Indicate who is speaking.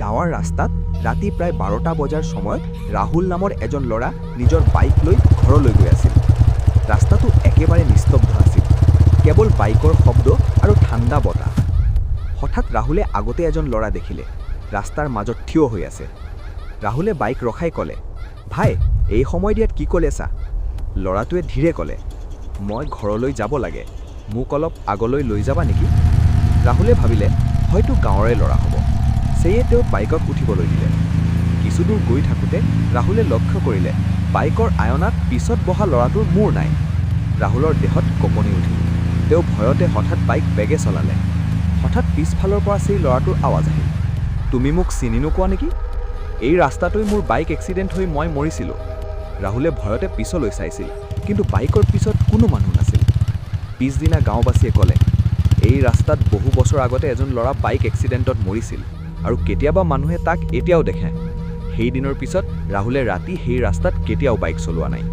Speaker 1: গাঁৱৰ ৰাস্তাত ৰাতি প্ৰায় 12টা বজাৰ সময়ত ৰাহুল নামৰ এজন ল'ৰা নিজৰ বাইক লৈ ঘৰলৈ গৈ আছিল। ৰাস্তাটো একেবাৰে নিস্তব্ধ আছিল, কেৱল বাইকৰ শব্দ আৰু ঠাণ্ডা বতাহ। হঠাৎ ৰাহুলে আগতে এজন ল'ৰা দেখিলে, ৰাস্তাৰ মাজত থিয় হৈ আছে। ৰাহুলে বাইক ৰখাই ক'লে, ভাই, এই সময় দিয়াত কি ক'লে চা? ল'ৰাটোৱে ধীৰে ক'লে, মই ঘৰলৈ যাব লাগে, মোক অলপ আগলৈ লৈ যাবা নেকি? ৰাহুলে ভাবিলে হয়তো গাঁৱৰে ল'ৰা হ'ব, সেয়ে তেওঁ বাইকত উঠিবলৈ দিলে। কিছুদূৰ গৈ থাকোঁতে ৰাহুলে লক্ষ্য কৰিলে বাইকৰ আয়নাত পিছত বহা ল'ৰাটোৰ মূৰ নাই। ৰাহুলৰ দেহত কঁপনি উঠিল। তেওঁ ভয়তে হঠাৎ বাইক বেগে চলালে। হঠাৎ পিছফালৰ পৰা সেই ল'ৰাটোৰ আৱাজ আহিল, তুমি মোক চিনি নোপোৱা নেকি? এই ৰাস্তাটোই মোৰ বাইক এক্সিডেণ্ট হৈ মই মৰিছিলোঁ। ৰাহুলে ভয়তে পিছলৈ চাইছিল, কিন্তু বাইকৰ পিছত কোনো মানুহ নাছিল। পিছদিনা গাঁওবাসীয়ে ক'লে, এই ৰাস্তাত বহু বছৰ আগতে এজন ল'ৰা বাইক এক্সিডেণ্টত মৰিছিল আৰু কেতিয়াবা মানুহে তাক এতিয়াও দেখে। সেই দিনৰ পিছত ৰাহুলে ৰাতি সেই ৰাস্তাত কেতিয়াও বাইক চলোৱা নাই।